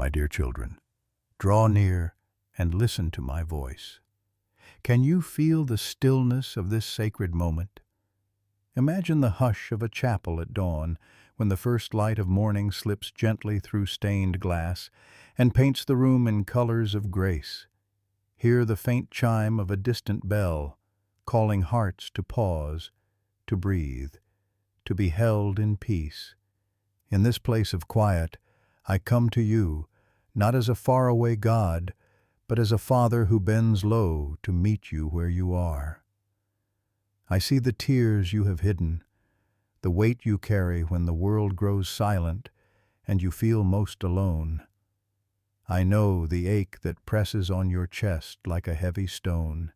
My dear children, draw near and listen to my voice. Can you feel the stillness of this sacred moment? Imagine the hush of a chapel at dawn, when the first light of morning slips gently through stained glass and paints the room in colors of grace. Hear the faint chime of a distant bell, calling hearts to pause, to breathe, to be held in peace. In this place of quiet, I come to you, not as a faraway God, but as a Father who bends low to meet you where you are. I see the tears you have hidden, the weight you carry when the world grows silent and you feel most alone. I know the ache that presses on your chest like a heavy stone.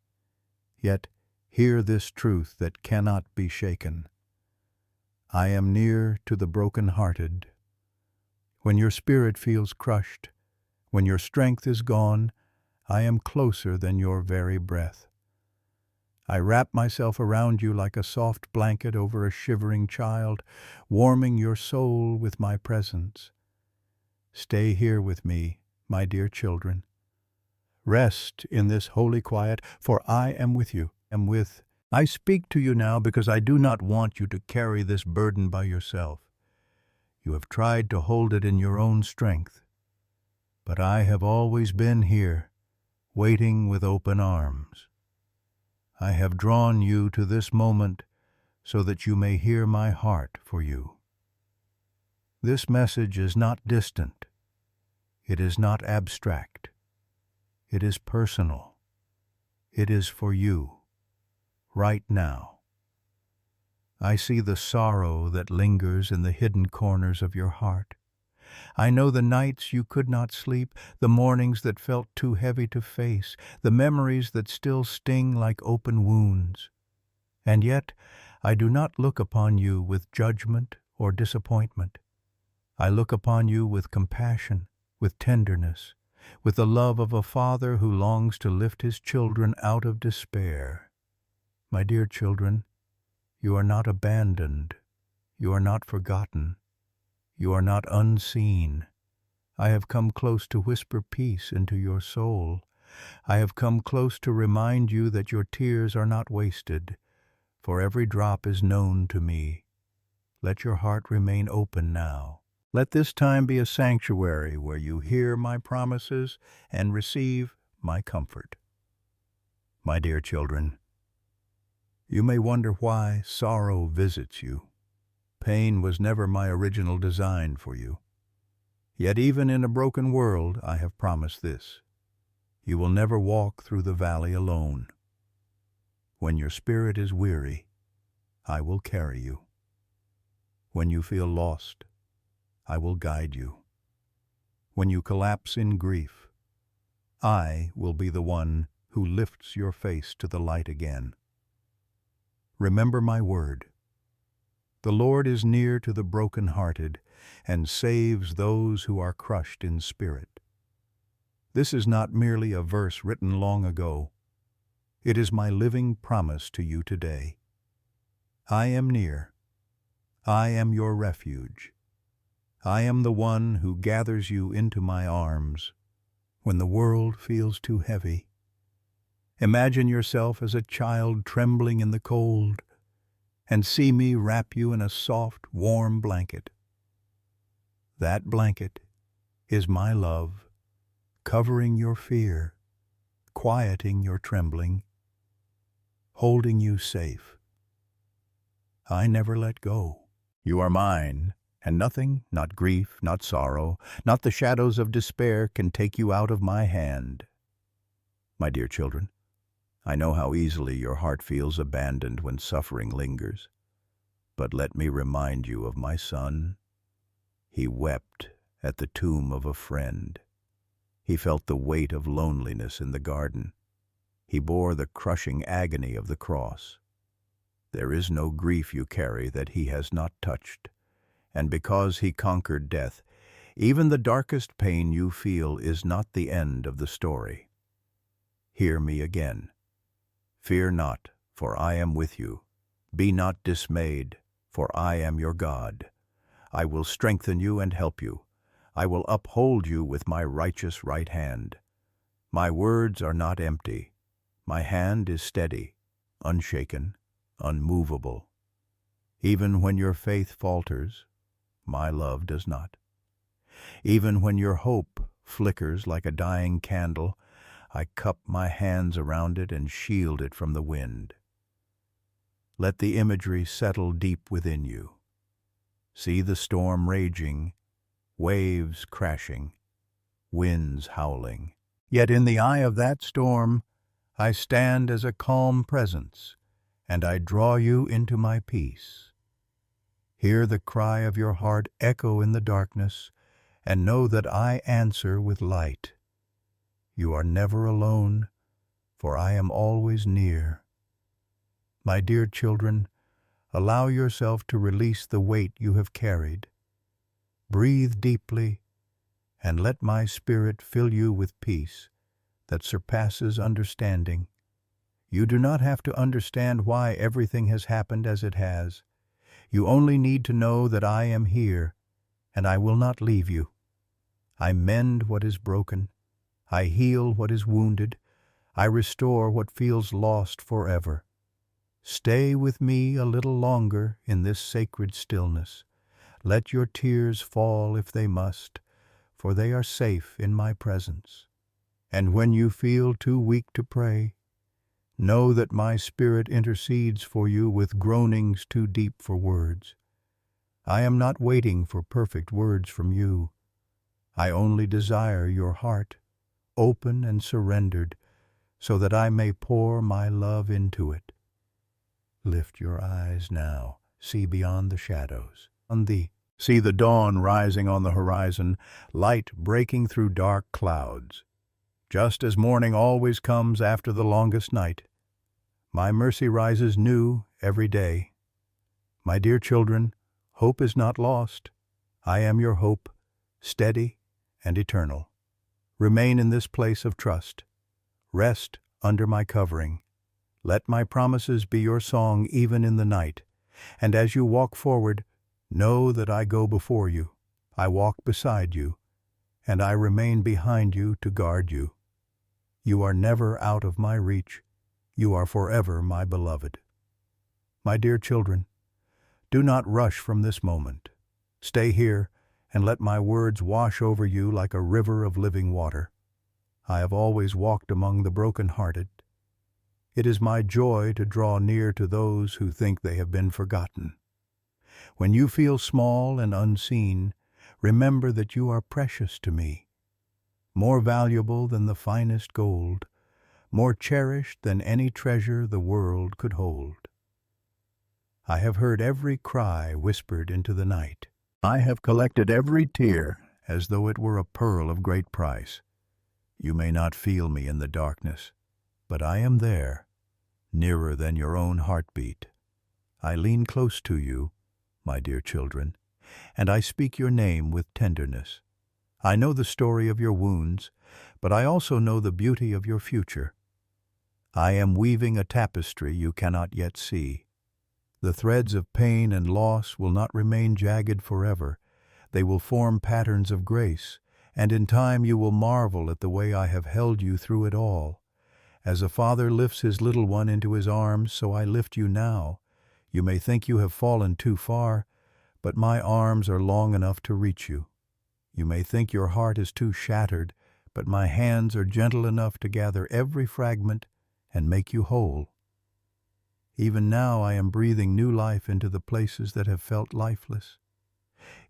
Yet hear this truth that cannot be shaken. I am near to the brokenhearted. When your spirit feels crushed, when your strength is gone, I am closer than your very breath. I wrap myself around you like a soft blanket over a shivering child, warming your soul with my presence. Stay here with me, my dear children. Rest in this holy quiet, for I am with you. I speak to you now because I do not want you to carry this burden by yourself. You have tried to hold it in your own strength. But I have always been here, waiting with open arms. I have drawn you to this moment so that you may hear my heart for you. This message is not distant. It is not abstract. It is personal. It is for you, right now. I see the sorrow that lingers in the hidden corners of your heart. I know the nights you could not sleep, the mornings that felt too heavy to face, the memories that still sting like open wounds. And yet, I do not look upon you with judgment or disappointment. I look upon you with compassion, with tenderness, with the love of a father who longs to lift his children out of despair. My dear children, you are not abandoned. You are not forgotten. You are not unseen. I have come close to whisper peace into your soul. I have come close to remind you that your tears are not wasted, for every drop is known to me. Let your heart remain open now. Let this time be a sanctuary where you hear my promises and receive my comfort. My dear children, you may wonder why sorrow visits you. Pain was never my original design for you. Yet even in a broken world, I have promised this. You will never walk through the valley alone. When your spirit is weary, I will carry you. When you feel lost, I will guide you. When you collapse in grief, I will be the one who lifts your face to the light again. Remember my word. The Lord is near to the brokenhearted and saves those who are crushed in spirit. This is not merely a verse written long ago. It is my living promise to you today. I am near. I am your refuge. I am the one who gathers you into my arms when the world feels too heavy. Imagine yourself as a child trembling in the cold, and see me wrap you in a soft, warm blanket. That blanket is my love, covering your fear, quieting your trembling, holding you safe. I never let go. You are mine, and nothing, not grief, not sorrow, not the shadows of despair can take you out of my hand. My dear children, I know how easily your heart feels abandoned when suffering lingers. But let me remind you of my son. He wept at the tomb of a friend. He felt the weight of loneliness in the garden. He bore the crushing agony of the cross. There is no grief you carry that he has not touched. And because he conquered death, even the darkest pain you feel is not the end of the story. Hear me again. Fear not, for I am with you. Be not dismayed, for I am your God. I will strengthen you and help you. I will uphold you with my righteous right hand. My words are not empty. My hand is steady, unshaken, unmovable. Even when your faith falters, my love does not. Even when your hope flickers like a dying candle, I cup my hands around it and shield it from the wind. Let the imagery settle deep within you. See the storm raging, waves crashing, winds howling. Yet in the eye of that storm, I stand as a calm presence, and I draw you into my peace. Hear the cry of your heart echo in the darkness, and know that I answer with light. You are never alone, for I am always near. My dear children, allow yourself to release the weight you have carried. Breathe deeply, and let my spirit fill you with peace that surpasses understanding. You do not have to understand why everything has happened as it has. You only need to know that I am here, and I will not leave you. I mend what is broken. I heal what is wounded. I restore what feels lost forever. Stay with me a little longer in this sacred stillness. Let your tears fall if they must, for they are safe in my presence. And when you feel too weak to pray, know that my Spirit intercedes for you with groanings too deep for words. I am not waiting for perfect words from you. I only desire your heart, open and surrendered, so that I may pour my love into it. Lift your eyes now, see beyond the shadows. See the dawn rising on the horizon, light breaking through dark clouds. Just as morning always comes after the longest night, my mercy rises new every day. My dear children, hope is not lost. I am your hope, steady and eternal. Remain in this place of trust. Rest under my covering. Let my promises be your song even in the night. And as you walk forward, know that I go before you. I walk beside you, and I remain behind you to guard you. You are never out of my reach. You are forever my beloved. My dear children, do not rush from this moment. Stay here and let my words wash over you like a river of living water. I have always walked among the brokenhearted. It is my joy to draw near to those who think they have been forgotten. When you feel small and unseen, remember that you are precious to me, more valuable than the finest gold, more cherished than any treasure the world could hold. I have heard every cry whispered into the night. I have collected every tear as though it were a pearl of great price. You may not feel me in the darkness, but I am there, nearer than your own heartbeat. I lean close to you, my dear children, and I speak your name with tenderness. I know the story of your wounds, but I also know the beauty of your future. I am weaving a tapestry you cannot yet see. The threads of pain and loss will not remain jagged forever. They will form patterns of grace, and in time you will marvel at the way I have held you through it all. As a father lifts his little one into his arms, so I lift you now. You may think you have fallen too far, but my arms are long enough to reach you. You may think your heart is too shattered, but my hands are gentle enough to gather every fragment and make you whole. Even now I am breathing new life into the places that have felt lifeless.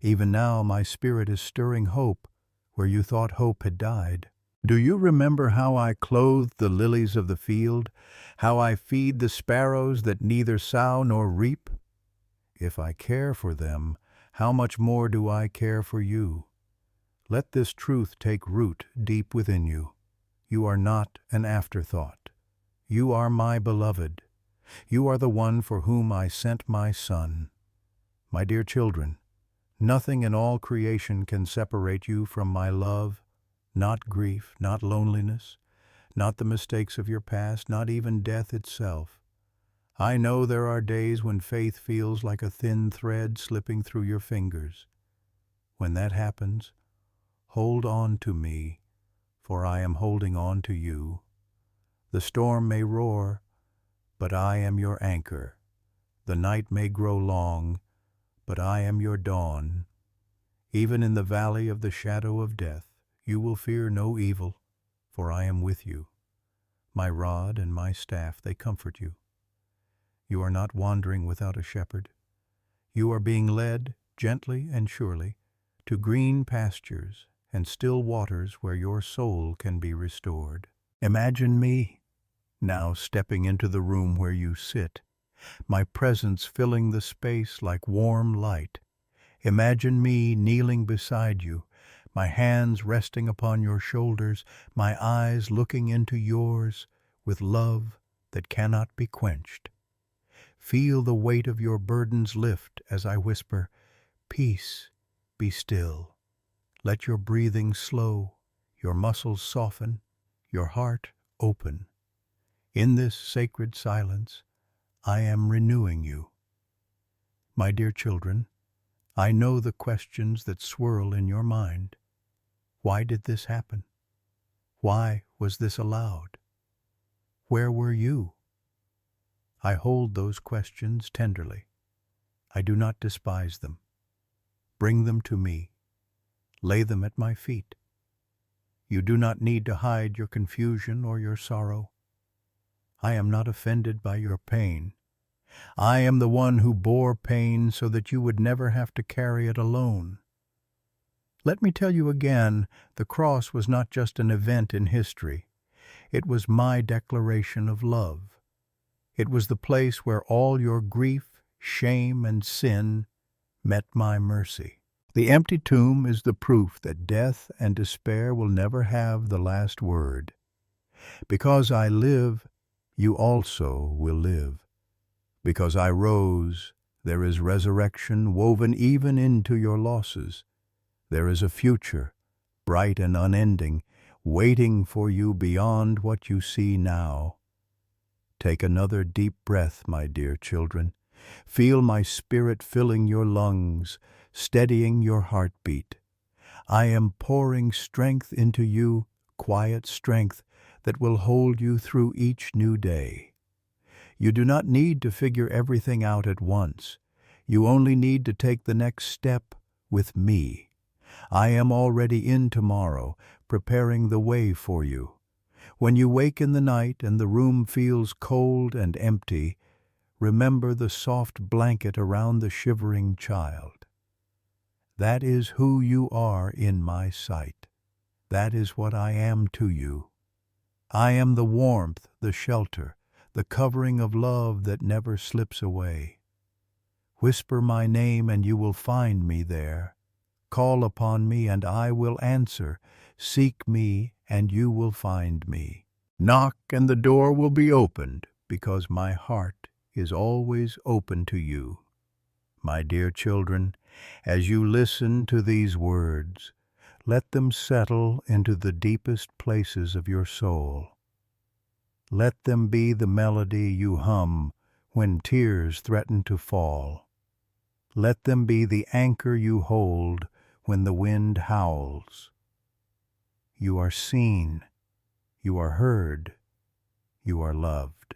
Even now my spirit is stirring hope where you thought hope had died. Do you remember how I clothe the lilies of the field, how I feed the sparrows that neither sow nor reap? If I care for them, how much more do I care for you? Let this truth take root deep within you. You are not an afterthought. You are my beloved. You are the one for whom I sent my Son. My dear children, nothing in all creation can separate you from my love, not grief, not loneliness, not the mistakes of your past, not even death itself. I know there are days when faith feels like a thin thread slipping through your fingers. When that happens, Hold on to me, for I am holding on to you. The storm may roar, but I am your anchor. The night may grow long, but I am your dawn. Even in the valley of the shadow of death, you will fear no evil, for I am with you. My rod and my staff, they comfort you. You are not wandering without a shepherd. You are being led, gently and surely, to green pastures and still waters where your soul can be restored. Imagine me now stepping into the room where you sit, my presence filling the space like warm light. Imagine me kneeling beside you, my hands resting upon your shoulders, my eyes looking into yours with love that cannot be quenched. Feel the weight of your burdens lift as I whisper, "Peace, be still." Let your breathing slow, your muscles soften, your heart open. In this sacred silence, I am renewing you. My dear children, I know the questions that swirl in your mind. Why did this happen? Why was this allowed? Where were you? I hold those questions tenderly. I do not despise them. Bring them to me. Lay them at my feet. You do not need to hide your confusion or your sorrow. I am not offended by your pain. I am the one who bore pain so that you would never have to carry it alone. Let me tell you again, the cross was not just an event in history. It was my declaration of love. It was the place where all your grief, shame, and sin met my mercy. The empty tomb is the proof that death and despair will never have the last word. Because I live, you also will live. Because I rose, there is resurrection woven even into your losses. There is a future, bright and unending, waiting for you beyond what you see now. Take another deep breath, my dear children. Feel my spirit filling your lungs, steadying your heartbeat. I am pouring strength into you, quiet strength that will hold you through each new day. You do not need to figure everything out at once. You only need to take the next step with me. I am already in tomorrow, preparing the way for you. When you wake in the night and the room feels cold and empty, remember the soft blanket around the shivering child. That is who you are in my sight. That is what I am to you. I am the warmth, the shelter, the covering of love that never slips away. Whisper my name and you will find me there. Call upon me and I will answer. Seek me and you will find me. Knock and the door will be opened, because my heart is always open to you. My dear children, as you listen to these words, let them settle into the deepest places of your soul. Let them be the melody you hum when tears threaten to fall. Let them be the anchor you hold when the wind howls. You are seen, you are heard, you are loved.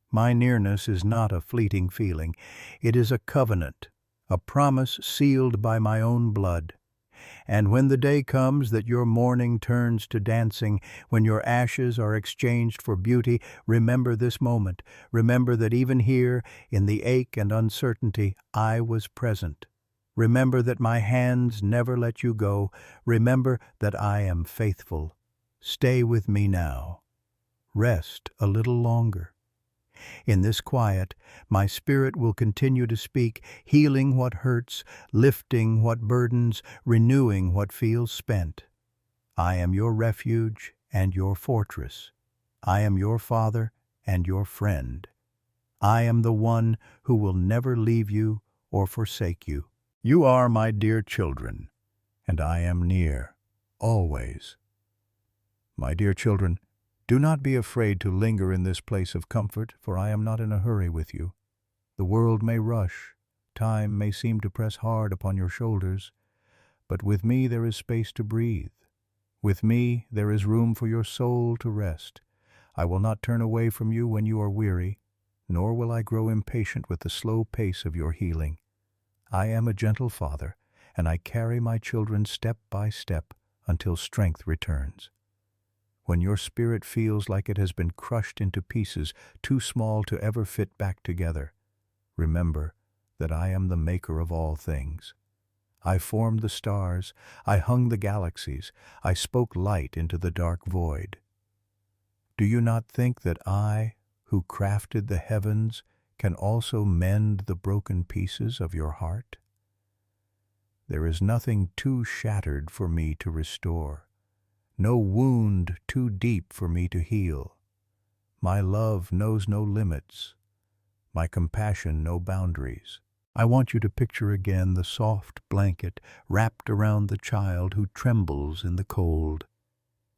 My nearness is not a fleeting feeling. It is a covenant, a promise sealed by my own blood. And when the day comes that your mourning turns to dancing, when your ashes are exchanged for beauty, remember this moment. Remember that even here, in the ache and uncertainty, I was present. Remember that my hands never let you go. Remember that I am faithful. Stay with me now. Rest a little longer. In this quiet, my spirit will continue to speak, healing what hurts, lifting what burdens, renewing what feels spent. I am your refuge and your fortress. I am your father and your friend. I am the one who will never leave you or forsake you. You are my dear children, and I am near, always. My dear children, do not be afraid to linger in this place of comfort, for I am not in a hurry with you. The world may rush, time may seem to press hard upon your shoulders, But with me there is space to breathe. With me there is room for your soul to rest. I will not turn away from you when you are weary, nor will I grow impatient with the slow pace of your healing. I am a gentle father, and I carry my children step by step until strength returns. When your spirit feels like it has been crushed into pieces too small to ever fit back together, remember that I am the maker of all things. I formed the stars, I hung the galaxies, I spoke light into the dark void. Do you not think that I, who crafted the heavens, can also mend the broken pieces of your heart? There is nothing too shattered for me to restore, no wound too deep for me to heal. My love knows no limits, my compassion no boundaries. I want you to picture again the soft blanket wrapped around the child who trembles in the cold.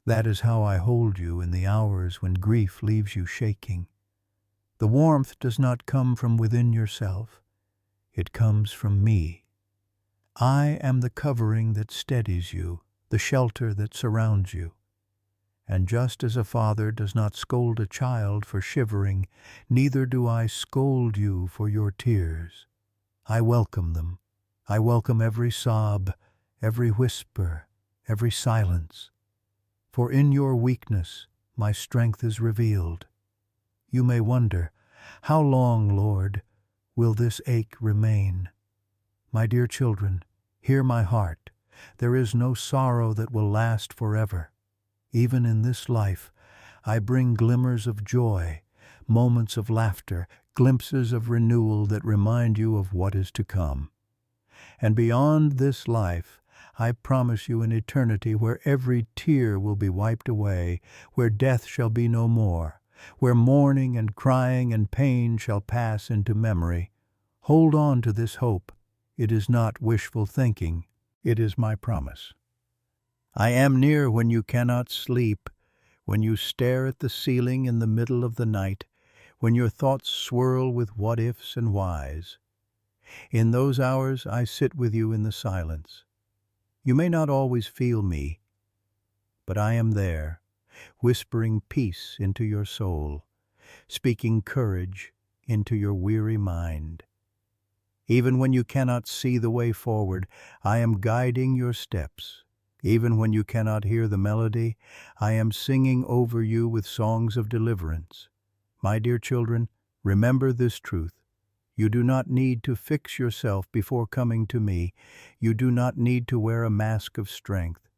That is how I hold you in the hours when grief leaves you shaking. The warmth does not come from within yourself. It comes from me. I am the covering that steadies you, the shelter that surrounds you. And just as a father does not scold a child for shivering, neither do I scold you for your tears. I welcome them. I welcome every sob, every whisper, every silence. For in your weakness my strength is revealed. You may wonder, how long, Lord, will this ache remain? My dear children, hear my heart. There is no sorrow that will last forever. Even in this life, I bring glimmers of joy, moments of laughter, glimpses of renewal that remind you of what is to come. And beyond this life, I promise you an eternity where every tear will be wiped away, where death shall be no more, where mourning and crying and pain shall pass into memory. Hold on to this hope. It is not wishful thinking. It is my promise. I am near when you cannot sleep, when you stare at the ceiling in the middle of the night, when your thoughts swirl with what-ifs and whys. In those hours I sit with you in the silence. You may not always feel me, but I am there, whispering peace into your soul, speaking courage into your weary mind. Even when you cannot see the way forward, I am guiding your steps. Even when you cannot hear the melody, I am singing over you with songs of deliverance. My dear children, remember this truth. You do not need to fix yourself before coming to me. You do not need to wear a mask of strength.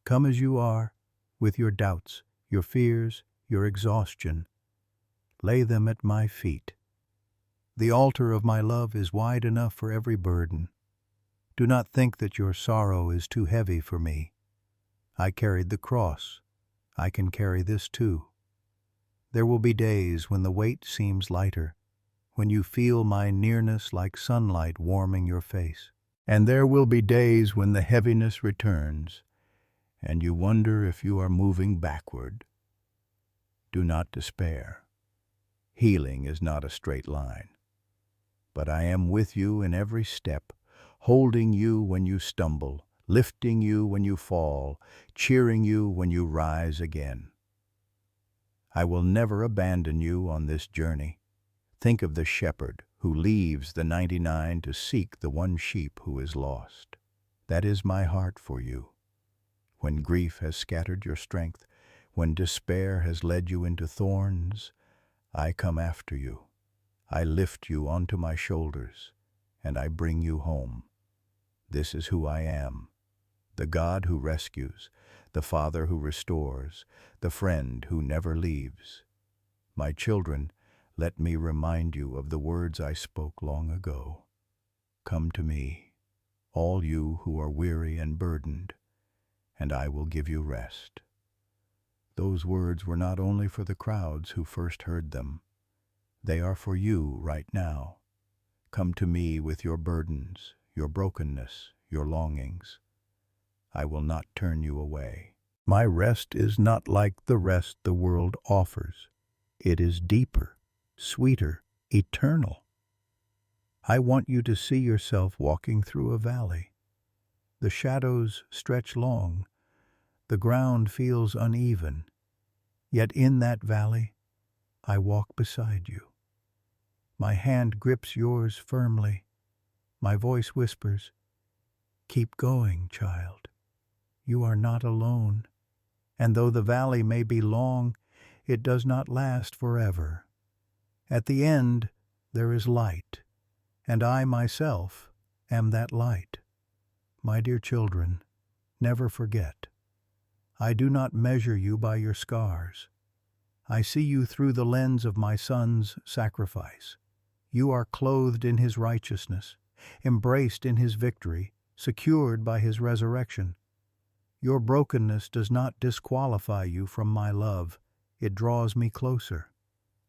Come as you are, with your doubts, your fears, your exhaustion. Lay them at my feet. The altar of my love is wide enough for every burden. Do not think that your sorrow is too heavy for me. I carried the cross. I can carry this too. There will be days when the weight seems lighter, when you feel my nearness like sunlight warming your face. And there will be days when the heaviness returns, and you wonder if you are moving backward. Do not despair. Healing is not a straight line. But I am with you in every step, holding you when you stumble, lifting you when you fall, cheering you when you rise again. I will never abandon you on this journey. Think of the shepherd who leaves the 99 to seek the one sheep who is lost. That is my heart for you. When grief has scattered your strength, when despair has led you into thorns, I come after you. I lift you onto my shoulders, and I bring you home. This is who I am, the God who rescues, the Father who restores, the friend who never leaves. My children, let me remind you of the words I spoke long ago. Come to me, all you who are weary and burdened, and I will give you rest. Those words were not only for the crowds who first heard them. They are for you right now. Come to me with your burdens, your brokenness, your longings. I will not turn you away. My rest is not like the rest the world offers. It is deeper, sweeter, eternal. I want you to see yourself walking through a valley. The shadows stretch long. The ground feels uneven. Yet in that valley, I walk beside you. My hand grips yours firmly. My voice whispers, "Keep going, child. You are not alone. And though the valley may be long, it does not last forever. At the end, there is light, and I myself am that light. My dear children, never forget. I do not measure you by your scars. I see you through the lens of my Son's sacrifice. You are clothed in his righteousness, embraced in his victory, secured by his resurrection. Your brokenness does not disqualify you from my love. It draws me closer.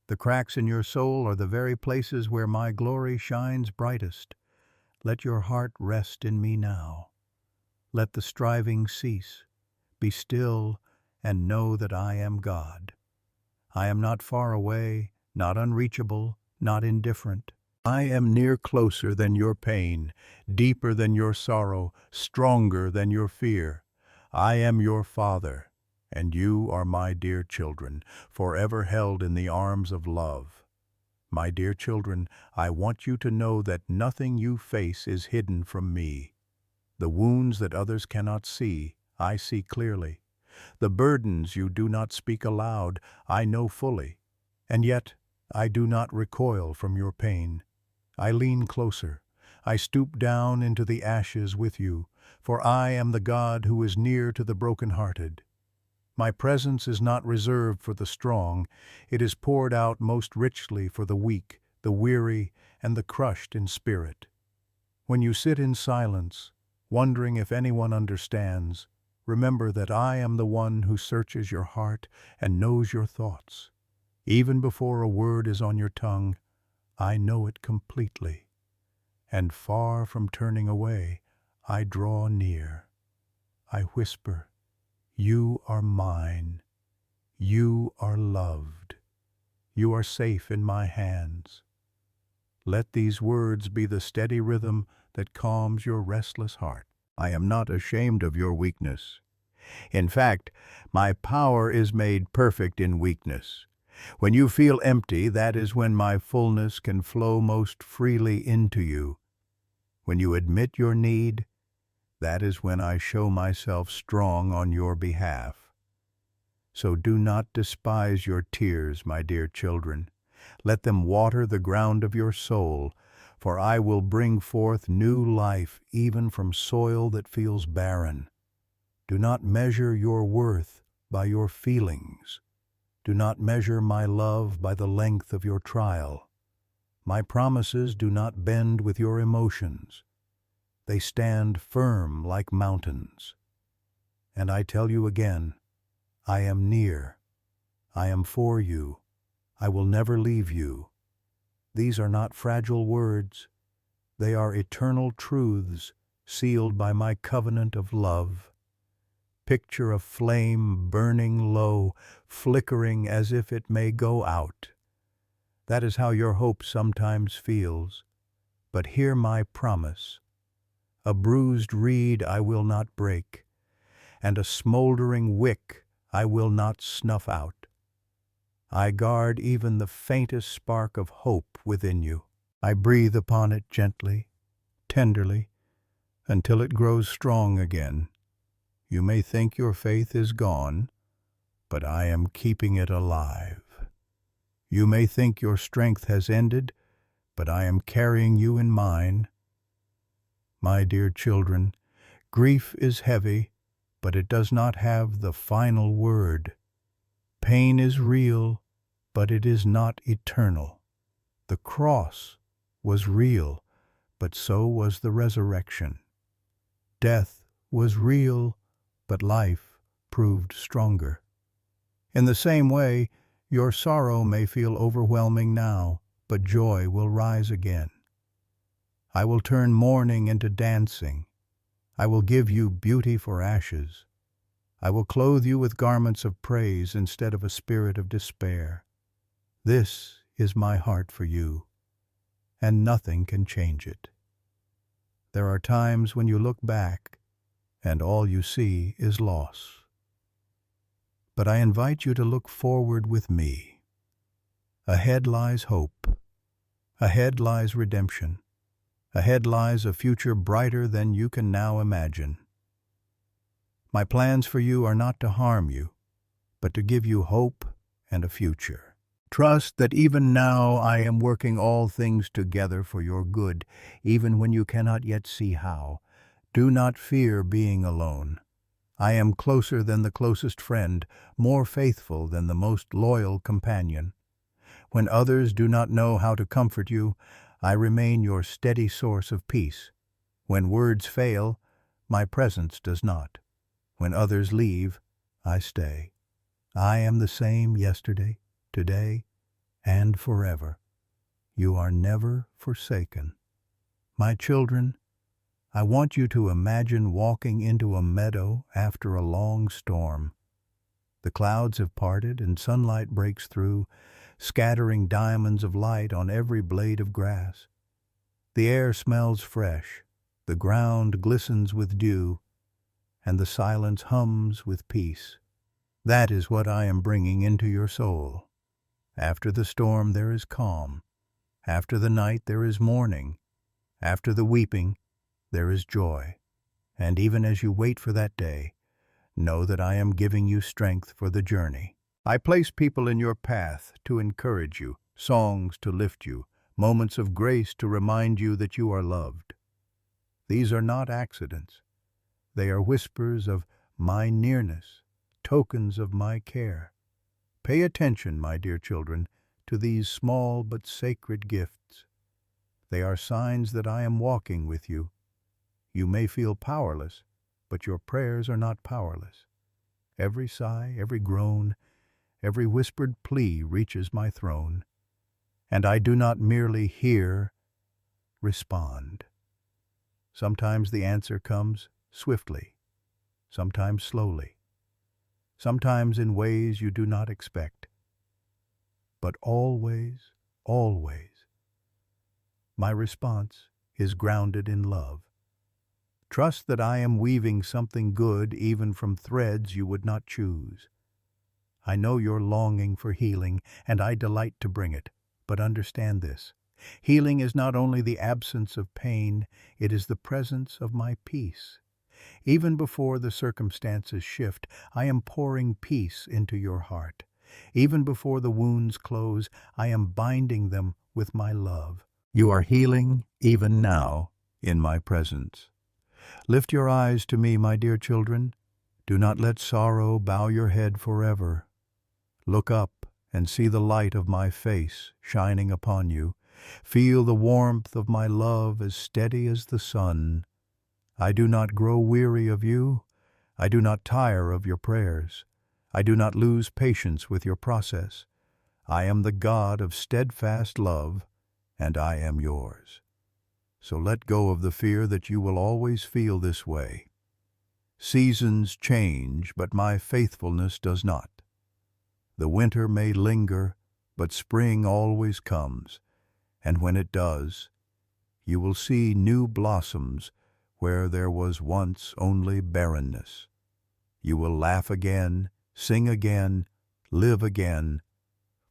The cracks in your soul are the very places where my glory shines brightest. Let your heart rest in me now. Let the striving cease. Be still and know that I am God. I am not far away, not unreachable, not indifferent. I am near, closer than your pain, deeper than your sorrow, stronger than your fear. I am your Father, and you are my dear children, forever held in the arms of love. My dear children, I want you to know that nothing you face is hidden from me. The wounds that others cannot see, I see clearly. The burdens you do not speak aloud, I know fully. And yet, I do not recoil from your pain. I lean closer. I stoop down into the ashes with you, for I am the God who is near to the brokenhearted. My presence is not reserved for the strong. It is poured out most richly for the weak, the weary, and the crushed in spirit. When you sit in silence, wondering if anyone understands, remember that I am the one who searches your heart and knows your thoughts. Even before a word is on your tongue, I know it completely. And far from turning away, I draw near. I whisper, "You are mine. You are loved. You are safe in my hands." Let these words be the steady rhythm that calms your restless heart. I am not ashamed of your weakness. In fact, my power is made perfect in weakness. When you feel empty, that is when my fullness can flow most freely into you. When you admit your need, that is when I show myself strong on your behalf. So do not despise your tears, my dear children. Let them water the ground of your soul, for I will bring forth new life even from soil that feels barren. Do not measure your worth by your feelings. Do not measure my love by the length of your trial. My promises do not bend with your emotions. They stand firm like mountains. And I tell you again, I am near. I am for you. I will never leave you. These are not fragile words. They are eternal truths sealed by my covenant of love. Picture a flame burning low, flickering as if it may go out. That is how your hope sometimes feels. But hear my promise. A bruised reed I will not break, and a smoldering wick I will not snuff out. I guard even the faintest spark of hope within you. I breathe upon it gently, tenderly, until it grows strong again. You may think your faith is gone, but I am keeping it alive. You may think your strength has ended, but I am carrying you in mine. My dear children, grief is heavy, but it does not have the final word. Pain is real, but it is not eternal. The cross was real, but so was the resurrection. Death was real, but life proved stronger. In the same way, your sorrow may feel overwhelming now, but joy will rise again. I will turn mourning into dancing. I will give you beauty for ashes. I will clothe you with garments of praise instead of a spirit of despair. This is my heart for you, and nothing can change it. There are times when you look back and all you see is loss. But I invite you to look forward with me. Ahead lies hope. Ahead lies redemption. Ahead lies a future brighter than you can now imagine. My plans for you are not to harm you, but to give you hope and a future. Trust that even now I am working all things together for your good, even when you cannot yet see how. Do not fear being alone. I am closer than the closest friend, more faithful than the most loyal companion. When others do not know how to comfort you, I remain your steady source of peace. When words fail, my presence does not. When others leave, I stay. I am the same yesterday, today, and forever. You are never forsaken. My children, I want you to imagine walking into a meadow after a long storm. The clouds have parted and sunlight breaks through, scattering diamonds of light on every blade of grass. The air smells fresh, the ground glistens with dew, and the silence hums with peace. That is what I am bringing into your soul. After the storm there is calm. After the night there is morning. After the weeping there is joy. And even as you wait for that day, know that I am giving you strength for the journey. I place people in your path to encourage you, songs to lift you, moments of grace to remind you that you are loved. These are not accidents. They are whispers of my nearness, tokens of my care. Pay attention, my dear children, to these small but sacred gifts. They are signs that I am walking with you. You may feel powerless, but your prayers are not powerless. Every sigh, every groan, every whispered plea reaches my throne, and I do not merely hear, respond. Sometimes the answer comes swiftly, sometimes slowly, sometimes in ways you do not expect. But always, always, my response is grounded in love. Trust that I am weaving something good even from threads you would not choose. I know your longing for healing, and I delight to bring it. But understand this. Healing is not only the absence of pain, it is the presence of my peace. Even before the circumstances shift, I am pouring peace into your heart. Even before the wounds close, I am binding them with my love. You are healing even now in my presence. Lift your eyes to me, my dear children. Do not let sorrow bow your head forever. Look up and see the light of my face shining upon you. Feel the warmth of my love as steady as the sun. I do not grow weary of you. I do not tire of your prayers. I do not lose patience with your process. I am the God of steadfast love, and I am yours. So let go of the fear that you will always feel this way. Seasons change, but my faithfulness does not. The winter may linger, but spring always comes, and when it does, you will see new blossoms where there was once only barrenness. You will laugh again, sing again, live again,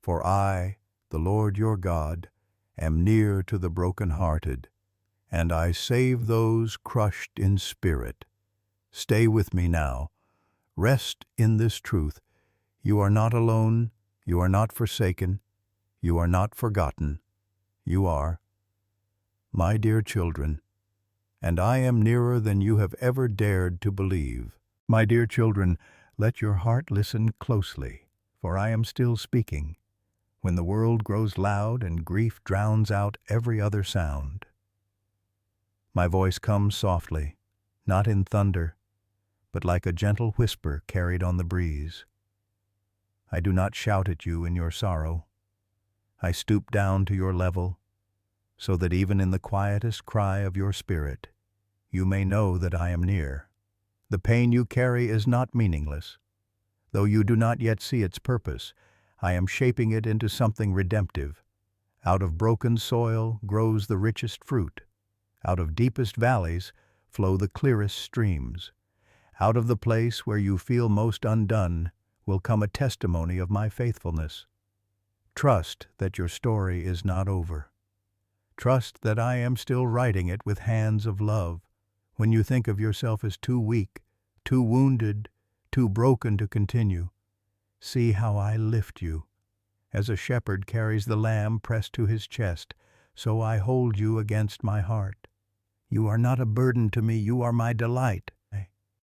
for I, the Lord your God, am near to the brokenhearted, and I save those crushed in spirit. Stay with me now. Rest in this truth. You are not alone. You are not forsaken. You are not forgotten. You are my dear children, and I am nearer than you have ever dared to believe. My dear children, let your heart listen closely, for I am still speaking, when the world grows loud and grief drowns out every other sound. My voice comes softly, not in thunder, but like a gentle whisper carried on the breeze. I do not shout at you in your sorrow. I stoop down to your level, so that even in the quietest cry of your spirit, you may know that I am near. The pain you carry is not meaningless. Though you do not yet see its purpose, I am shaping it into something redemptive. Out of broken soil grows the richest fruit. Out of deepest valleys flow the clearest streams. Out of the place where you feel most undone will come a testimony of my faithfulness. Trust that your story is not over. Trust that I am still writing it with hands of love. When you think of yourself as too weak, too wounded, too broken to continue, see how I lift you. As a shepherd carries the lamb pressed to his chest, so I hold you against my heart. You are not a burden to me, you are my delight.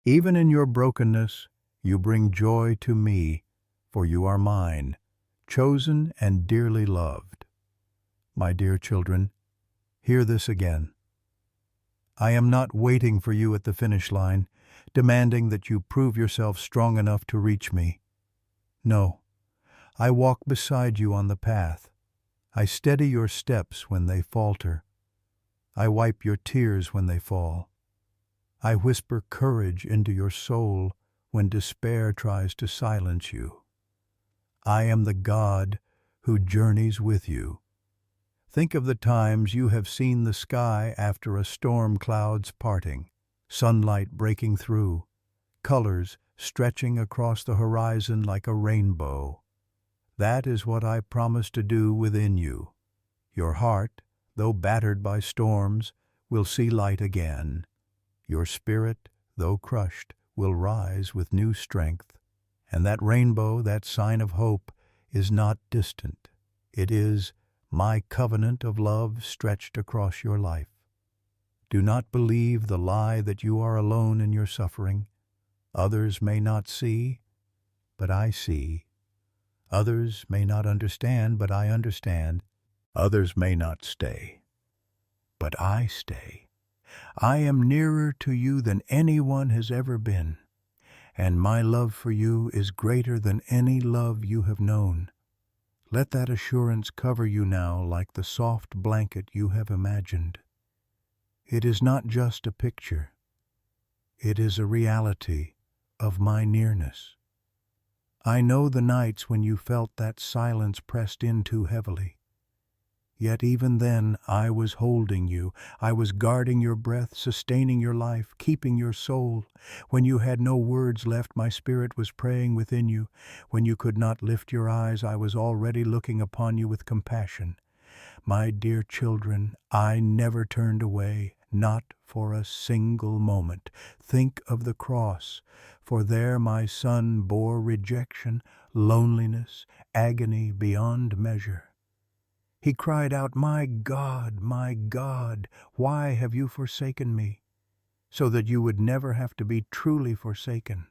Even in your brokenness, you bring joy to me, for you are mine, chosen and dearly loved. My dear children, hear this again. I am not waiting for you at the finish line, demanding that you prove yourself strong enough to reach me. No, I walk beside you on the path. I steady your steps when they falter. I wipe your tears when they fall. I whisper courage into your soul when despair tries to silence you. I am the God who journeys with you. Think of the times you have seen the sky after a storm clouds parting, sunlight breaking through, colors stretching across the horizon like a rainbow. That is what I promise to do within you. Your heart, though battered by storms, will see light again. Your spirit, though crushed, will rise with new strength. And that rainbow, that sign of hope, is not distant. It is my covenant of love stretched across your life. Do not believe the lie that you are alone in your suffering. Others may not see, but I see. Others may not understand, but I understand. Others may not stay, but I stay. I am nearer to you than anyone has ever been, and my love for you is greater than any love you have known. Let that assurance cover you now like the soft blanket you have imagined. It is not just a picture. It is a reality of my nearness. I know the nights when you felt that silence pressed in too heavily. Yet even then I was holding you. I was guarding your breath, sustaining your life, keeping your soul. When you had no words left, my spirit was praying within you. When you could not lift your eyes, I was already looking upon you with compassion. My dear children, I never turned away, not for a single moment. Think of the cross, for there my Son bore rejection, loneliness, agony beyond measure. He cried out, my God, why have you forsaken me?" so that you would never have to be truly forsaken.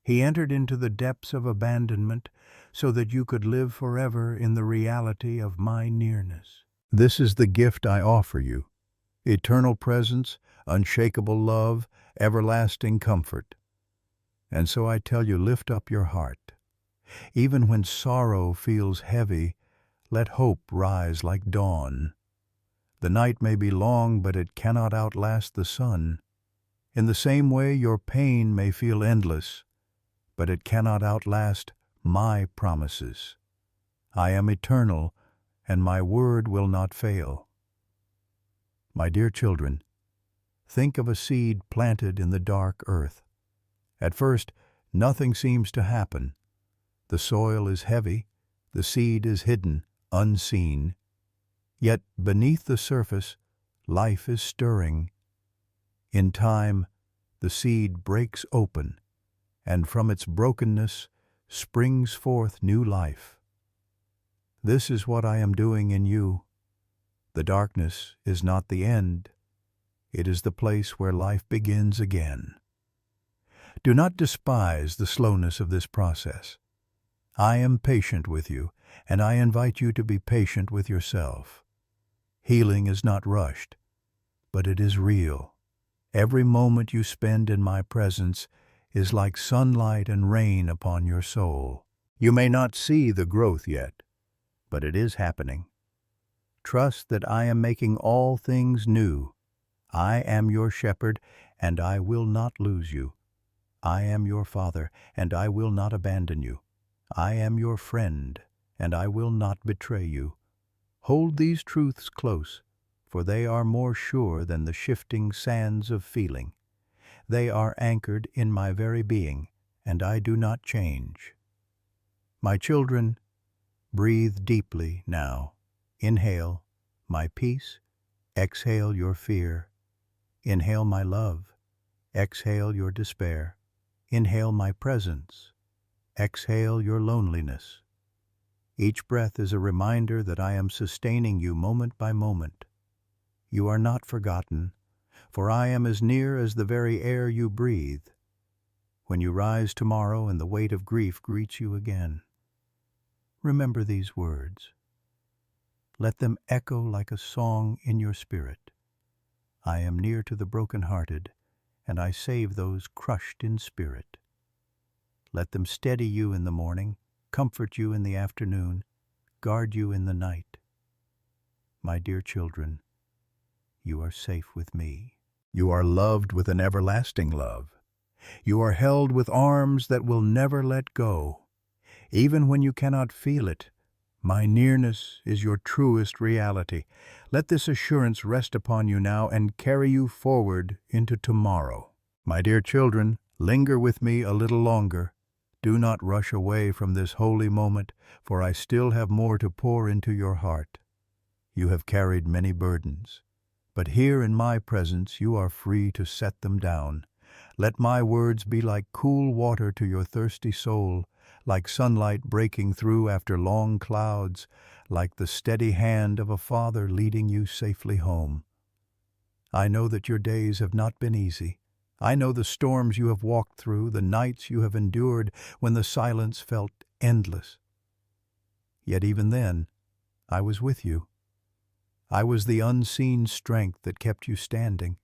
He entered into the depths of abandonment so that you could live forever in the reality of my nearness. This is the gift I offer you: eternal presence, unshakable love, everlasting comfort. And so I tell you, lift up your heart. Even when sorrow feels heavy, let hope rise like dawn. The night may be long, but it cannot outlast the sun. In the same way, your pain may feel endless, but it cannot outlast my promises. I am eternal, and my word will not fail. My dear children, think of a seed planted in the dark earth. At first, nothing seems to happen. The soil is heavy, the seed is hidden, unseen. Yet beneath the surface, life is stirring. In time, the seed breaks open, and from its brokenness springs forth new life. This is what I am doing in you. The darkness is not the end. It is the place where life begins again. Do not despise the slowness of this process. I am patient with you, and I invite you to be patient with yourself. Healing is not rushed, but it is real. Every moment you spend in my presence is like sunlight and rain upon your soul. You may not see the growth yet, but it is happening. Trust that I am making all things new. I am your shepherd, and I will not lose you. I am your father, and I will not abandon you. I am your friend, and I will not betray you. Hold these truths close, for they are more sure than the shifting sands of feeling. They are anchored in my very being, and I do not change. My children, breathe deeply now. Inhale my peace, exhale your fear. Inhale my love, exhale your despair. Inhale my presence, exhale your loneliness. Each breath is a reminder that I am sustaining you moment by moment. You are not forgotten, for I am as near as the very air you breathe. When you rise tomorrow and the weight of grief greets you again, remember these words. Let them echo like a song in your spirit. I am near to the brokenhearted, and I save those crushed in spirit. Let them steady you in the morning, comfort you in the afternoon, guard you in the night. My dear children, you are safe with me. You are loved with an everlasting love. You are held with arms that will never let go. Even when you cannot feel it, my nearness is your truest reality. Let this assurance rest upon you now and carry you forward into tomorrow. My dear children, linger with me a little longer. Do not rush away from this holy moment, for I still have more to pour into your heart. You have carried many burdens, but here in my presence you are free to set them down. Let my words be like cool water to your thirsty soul, like sunlight breaking through after long clouds, like the steady hand of a father leading you safely home. I know that your days have not been easy. I know the storms you have walked through, the nights you have endured when the silence felt endless. Yet even then, I was with you. I was the unseen strength that kept you standing.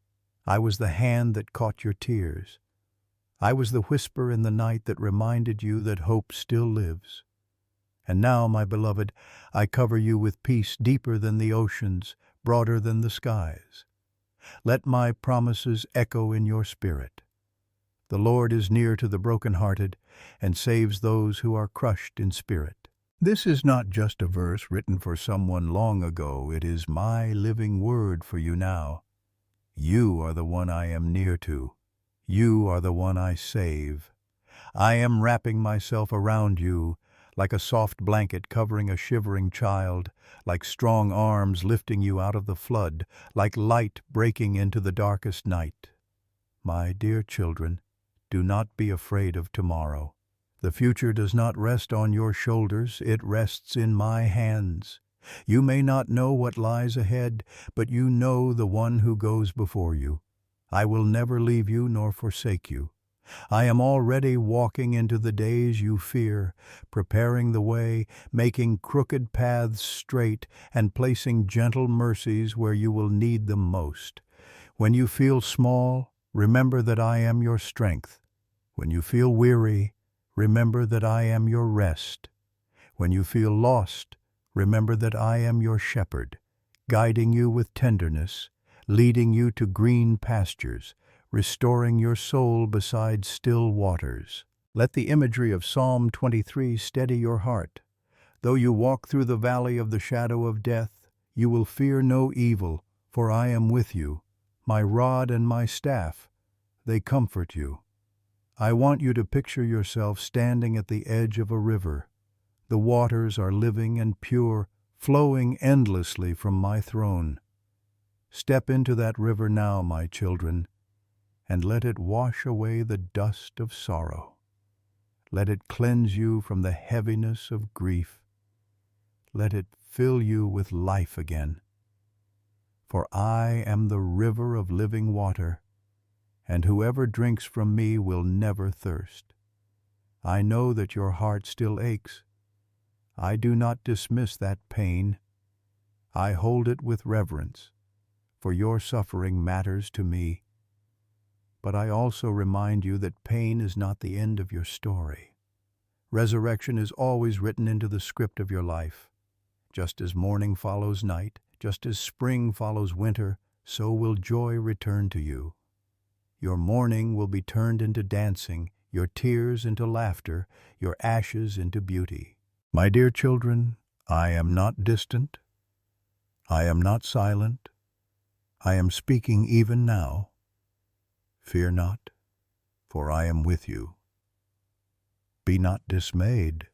I was the hand that caught your tears. I was the whisper in the night that reminded you that hope still lives. And now, my beloved, I cover you with peace deeper than the oceans, broader than the skies. Let my promises echo in your spirit. The Lord is near to the brokenhearted and saves those who are crushed in spirit. This is not just a verse written for someone long ago. It is my living word for you now. You are the one I am near to. You are the one I save. I am wrapping myself around you, like a soft blanket covering a shivering child, like strong arms lifting you out of the flood, like light breaking into the darkest night. My dear children, do not be afraid of tomorrow. The future does not rest on your shoulders, it rests in my hands. You may not know what lies ahead, but you know the one who goes before you. I will never leave you nor forsake you. I am already walking into the days you fear, preparing the way, making crooked paths straight, and placing gentle mercies where you will need them most. When you feel small, remember that I am your strength. When you feel weary, remember that I am your rest. When you feel lost, remember that I am your shepherd, guiding you with tenderness, leading you to green pastures, restoring your soul beside still waters. Let the imagery of Psalm 23 steady your heart. Though you walk through the valley of the shadow of death, you will fear no evil, for I am with you. My rod and my staff, they comfort you. I want you to picture yourself standing at the edge of a river. The waters are living and pure, flowing endlessly from my throne. Step into that river now, my children, and let it wash away the dust of sorrow. Let it cleanse you from the heaviness of grief. Let it fill you with life again. For I am the river of living water, and whoever drinks from me will never thirst. I know that your heart still aches. I do not dismiss that pain. I hold it with reverence, for your suffering matters to me. But I also remind you that pain is not the end of your story. Resurrection is always written into the script of your life. Just as morning follows night, just as spring follows winter, so will joy return to you. Your mourning will be turned into dancing, your tears into laughter, your ashes into beauty. My dear children, I am not distant. I am not silent. I am speaking even now. Fear not. for I am with you. Be not dismayed,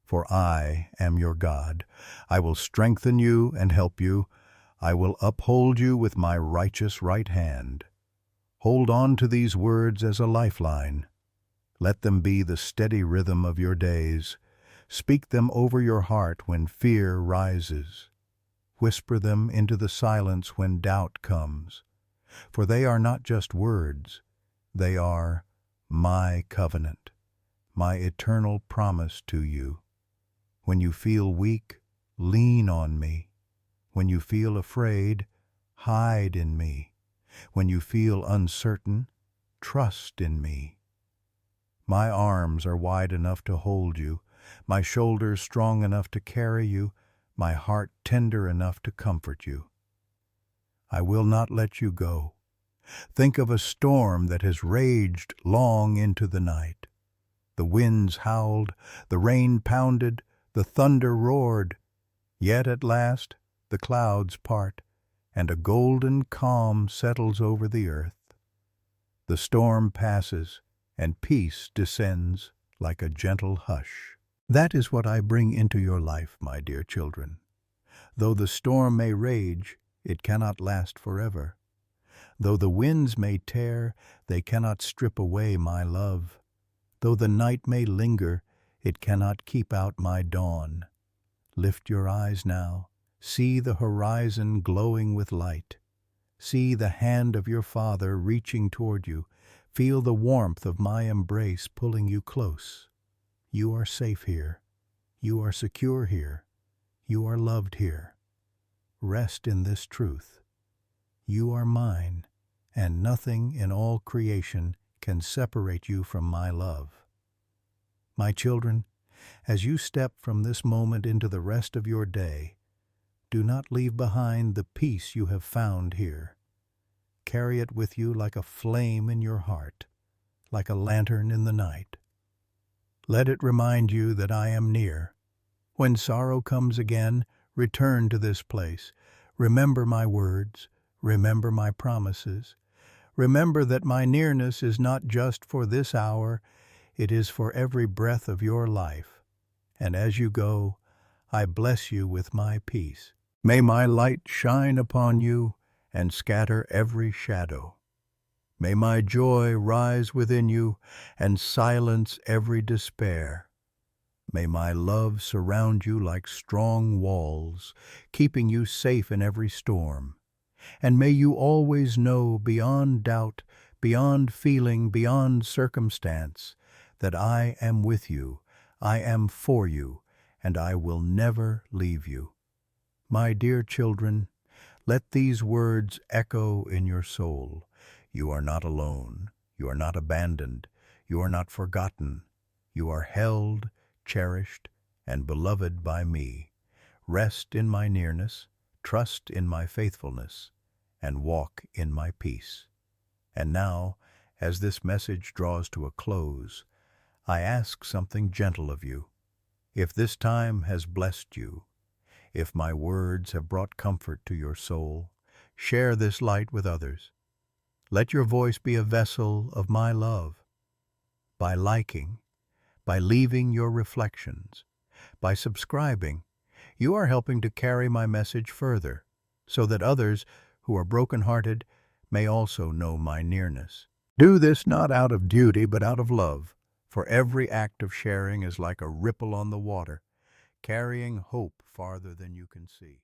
for I am your God. I will strengthen you and help you. I will uphold you with my righteous right hand. Hold on to these words as a lifeline. Let them be the steady rhythm of your days. Speak them over your heart when fear rises. Whisper them into the silence when doubt comes. For they are not just words, they are my covenant, my eternal promise to you. When you feel weak, lean on me. When you feel afraid, hide in me. When you feel uncertain, trust in me. My arms are wide enough to hold you, my shoulders strong enough to carry you, my heart tender enough to comfort you. I will not let you go. Think of a storm that has raged long into the night. The winds howled, the rain pounded, the thunder roared. Yet at last the clouds part, and a golden calm settles over the earth. The storm passes, and peace descends like a gentle hush. That is what I bring into your life, my dear children. Though the storm may rage, it cannot last forever. Though the winds may tear, they cannot strip away my love. Though the night may linger, it cannot keep out my dawn. Lift your eyes now. See the horizon glowing with light. See the hand of your Father reaching toward you. Feel the warmth of my embrace pulling you close. You are safe here. You are secure here. You are loved here. Rest in this truth. You are mine, and nothing in all creation can separate you from my love. My children, as you step from this moment into the rest of your day, do not leave behind the peace you have found here. Carry it with you like a flame in your heart, like a lantern in the night. Let it remind you that I am near. When sorrow comes again, return to this place. Remember my words. Remember my promises. Remember that my nearness is not just for this hour, it is for every breath of your life. And as you go, I bless you with my peace. May my light shine upon you and scatter every shadow. May my joy rise within you and silence every despair. May my love surround you like strong walls, keeping you safe in every storm. And may you always know beyond doubt, beyond feeling, beyond circumstance, that I am with you, I am for you, and I will never leave you. My dear children, let these words echo in your soul. You are not alone. You are not abandoned. You are not forgotten. You are held, cherished, and beloved by me. Rest in my nearness, trust in my faithfulness, and walk in my peace. And now, as this message draws to a close, I ask something gentle of you. If this time has blessed you, if my words have brought comfort to your soul, share this light with others. Let your voice be a vessel of my love. By liking, by leaving your reflections, by subscribing, you are helping to carry my message further, so that others who are brokenhearted may also know my nearness. Do this not out of duty, but out of love, for every act of sharing is like a ripple on the water, carrying hope farther than you can see.